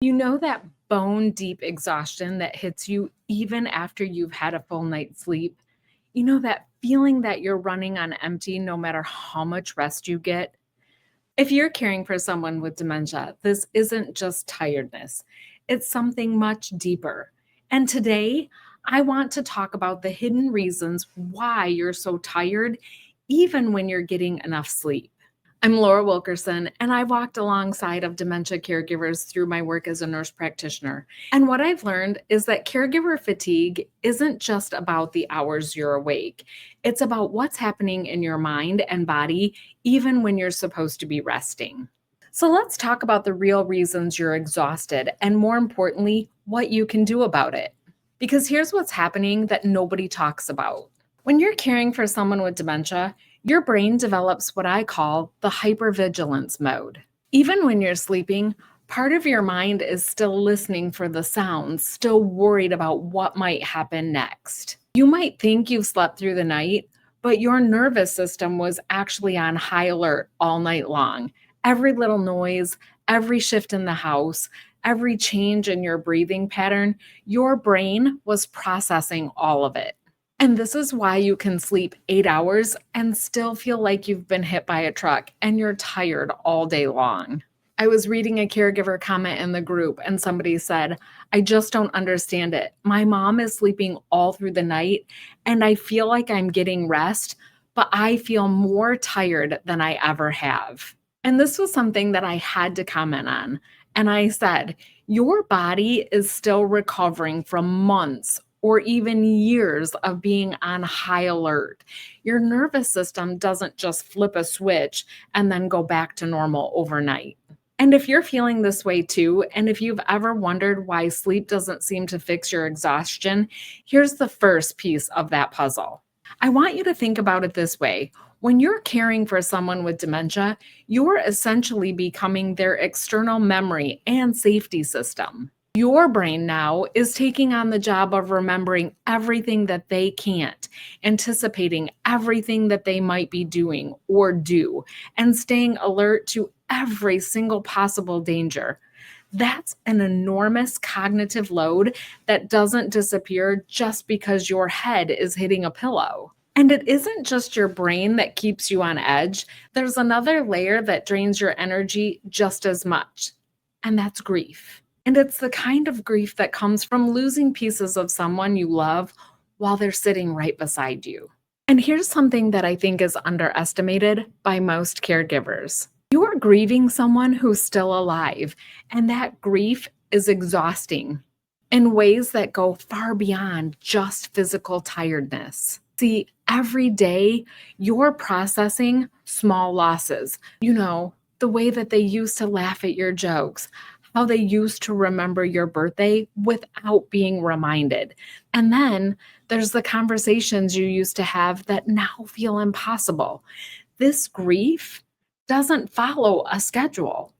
You know that bone deep exhaustion that hits you even after you've had a full night's sleep? You know that feeling that you're running on empty no matter how much rest you get? If you're caring for someone with dementia, this isn't just tiredness, it's something much deeper. And today, I want to talk about the hidden reasons why you're so tired, even when you're getting enough sleep. I'm Laura Wilkerson, and I walked alongside of dementia caregivers through my work as a nurse practitioner. And what I've learned is that caregiver fatigue isn't just about the hours you're awake, it's about what's happening in your mind and body, even when you're supposed to be resting. So let's talk about the real reasons you're exhausted, and more importantly, what you can do about it. Because here's what's happening that nobody talks about. When you're caring for someone with dementia, your brain develops what I call the hypervigilance mode. Even when you're sleeping, part of your mind is still listening for the sounds, still worried about what might happen next. You might think you've slept through the night, but your nervous system was actually on high alert all night long. Every little noise, every shift in the house, every change in your breathing pattern, your brain was processing all of it. And this is why you can sleep 8 hours and still feel like you've been hit by a truck and you're tired all day long. I was reading a caregiver comment in the group, and somebody said, I just don't understand it. My mom is sleeping all through the night, and I feel like I'm getting rest, but I feel more tired than I ever have. And this was something that I had to comment on. And I said, your body is still recovering from months or even years of being on high alert. Your nervous system doesn't just flip a switch and then go back to normal overnight. And if you're feeling this way too, and if you've ever wondered why sleep doesn't seem to fix your exhaustion, here's the first piece of that puzzle. I want you to think about it this way. When you're caring for someone with dementia, you're essentially becoming their external memory and safety system. Your brain now is taking on the job of remembering everything that they can't, anticipating everything that they might be doing or do, and staying alert to every single possible danger. That's an enormous cognitive load that doesn't disappear just because your head is hitting a pillow. And it isn't just your brain that keeps you on edge, there's another layer that drains your energy just as much, and that's grief. And it's the kind of grief that comes from losing pieces of someone you love while they're sitting right beside you. And here's something that I think is underestimated by most caregivers. You are grieving someone who's still alive, and that grief is exhausting in ways that go far beyond just physical tiredness. See, every day you're processing small losses. The way that they used to laugh at your jokes, how they used to remember your birthday without being reminded. And then there's the conversations you used to have that now feel impossible. This grief doesn't follow a schedule.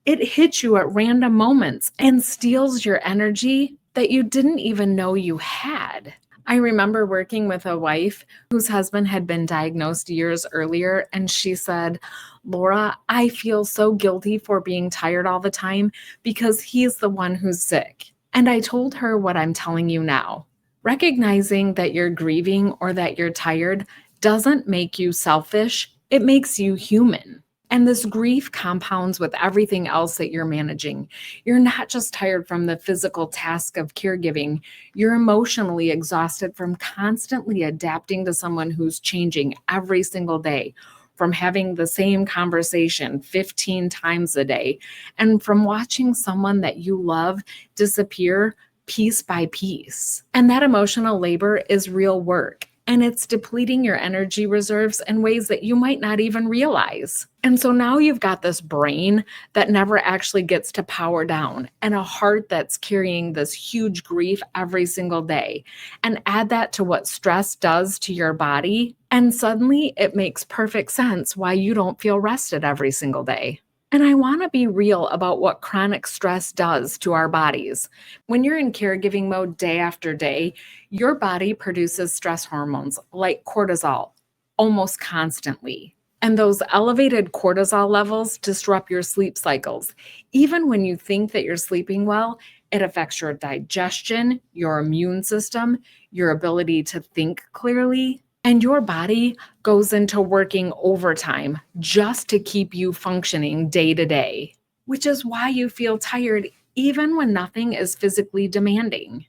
It hits you at random moments and steals your energy that you didn't even know you had. I remember working with a wife whose husband had been diagnosed years earlier, and she said, Laura, I feel so guilty for being tired all the time because he's the one who's sick. And I told her what I'm telling you now. Recognizing that you're grieving or that you're tired doesn't make you selfish, it makes you human. And this grief compounds with everything else that you're managing. You're not just tired from the physical task of caregiving, you're emotionally exhausted from constantly adapting to someone who's changing every single day, from having the same conversation 15 times a day, and from watching someone that you love disappear piece by piece. And that emotional labor is real work. And it's depleting your energy reserves in ways that you might not even realize. And so now you've got this brain that never actually gets to power down, and a heart that's carrying this huge grief every single day. And add that to what stress does to your body, and suddenly it makes perfect sense why you don't feel rested every single day. And I want to be real about what chronic stress does to our bodies. When you're in caregiving mode day after day, your body produces stress hormones like cortisol almost constantly. And those elevated cortisol levels disrupt your sleep cycles. Even when you think that you're sleeping well, it affects your digestion, your immune system, your ability to think clearly, and your body goes into working overtime just to keep you functioning day to day, which is why you feel tired even when nothing is physically demanding.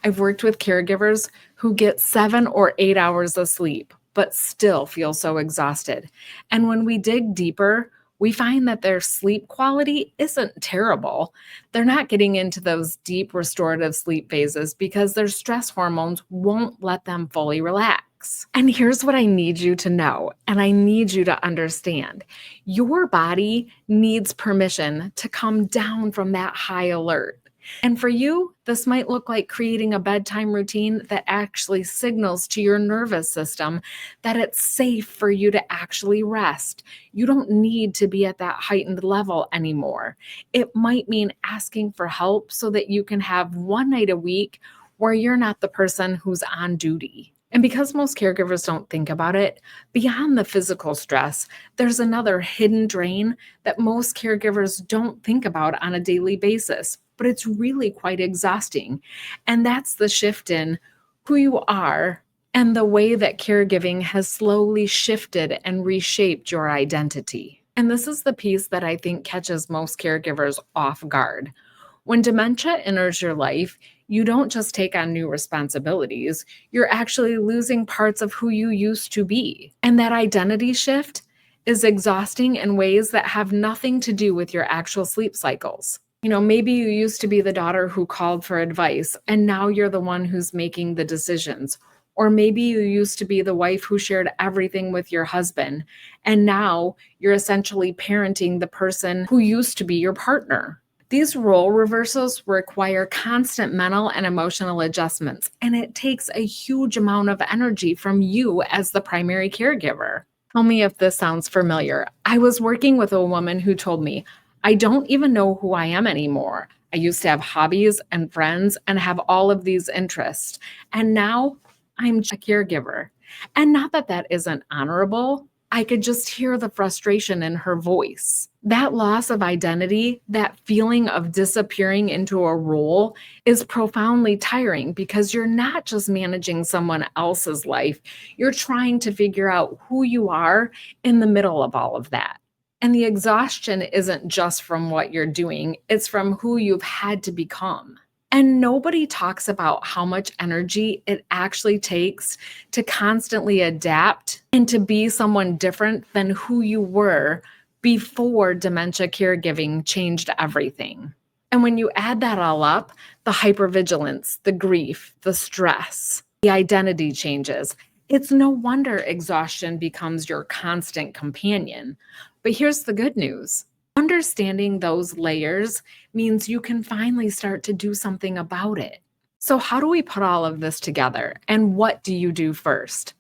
I've worked with caregivers who get 7 or 8 hours of sleep, but still feel so exhausted. And when we dig deeper, we find that their sleep quality isn't terrible. They're not getting into those deep restorative sleep phases because their stress hormones won't let them fully relax. And here's what I need you to know, and I need you to understand. Your body needs permission to come down from that high alert. And for you, this might look like creating a bedtime routine that actually signals to your nervous system that it's safe for you to actually rest. You don't need to be at that heightened level anymore. It might mean asking for help so that you can have one night a week where you're not the person who's on duty. And because most caregivers don't think about it, beyond the physical stress, there's another hidden drain that most caregivers don't think about on a daily basis, but it's really quite exhausting. And that's the shift in who you are and the way that caregiving has slowly shifted and reshaped your identity. And this is the piece that I think catches most caregivers off guard. When dementia enters your life, you don't just take on new responsibilities, you're actually losing parts of who you used to be. And that identity shift is exhausting in ways that have nothing to do with your actual sleep cycles. Maybe you used to be the daughter who called for advice, and now you're the one who's making the decisions. Or maybe you used to be the wife who shared everything with your husband, and now you're essentially parenting the person who used to be your partner. These role reversals require constant mental and emotional adjustments, and it takes a huge amount of energy from you as the primary caregiver. Tell me if this sounds familiar. I was working with a woman who told me, I don't even know who I am anymore. I used to have hobbies and friends and have all of these interests, and now I'm a caregiver. And not that that isn't honorable. I could just hear the frustration in her voice. That loss of identity, that feeling of disappearing into a role is profoundly tiring because you're not just managing someone else's life, you're trying to figure out who you are in the middle of all of that. And the exhaustion isn't just from what you're doing, it's from who you've had to become. And nobody talks about how much energy it actually takes to constantly adapt and to be someone different than who you were before dementia caregiving changed everything. And when you add that all up, the hypervigilance, the grief, the stress, the identity changes, it's no wonder exhaustion becomes your constant companion. But here's the good news. Understanding those layers means you can finally start to do something about it. So, how do we put all of this together? And what do you do first?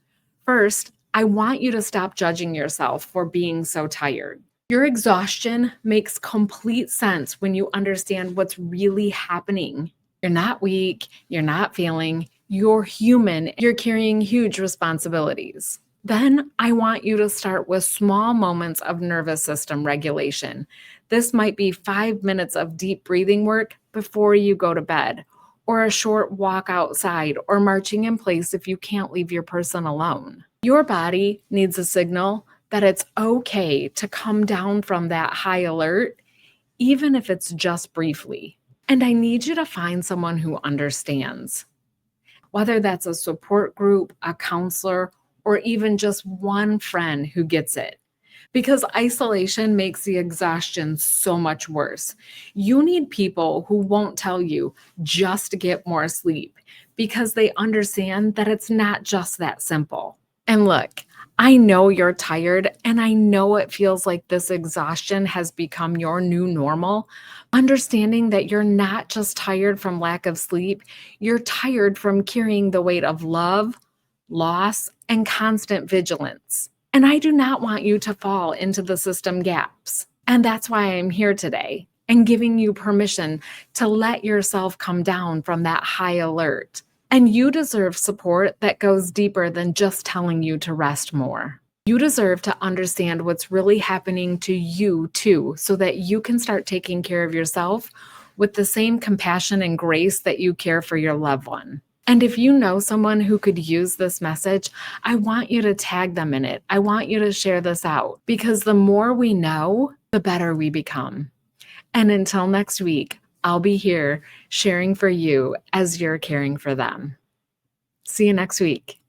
First, I want you to stop judging yourself for being so tired. Your exhaustion makes complete sense when you understand what's really happening. You're not weak, you're not failing, you're human, you're carrying huge responsibilities. Then I want you to start with small moments of nervous system regulation. This might be 5 minutes of deep breathing work before you go to bed, or a short walk outside, or marching in place if you can't leave your person alone. Your body needs a signal that it's okay to come down from that high alert, even if it's just briefly. And I need you to find someone who understands, whether that's a support group, a counselor, or even just one friend who gets it. Because isolation makes the exhaustion so much worse. You need people who won't tell you just to get more sleep because they understand that it's not just that simple. And look, I know you're tired and I know it feels like this exhaustion has become your new normal. Understanding that you're not just tired from lack of sleep, you're tired from carrying the weight of love, loss, and constant vigilance. And I do not want you to fall into the system gaps. And that's why I'm here today and giving you permission to let yourself come down from that high alert. And you deserve support that goes deeper than just telling you to rest more. You deserve to understand what's really happening to you too, so that you can start taking care of yourself with the same compassion and grace that you care for your loved one. And if you know someone who could use this message, I want you to tag them in it. I want you to share this out because the more we know, the better we become. And until next week, I'll be here sharing for you as you're caring for them. See you next week.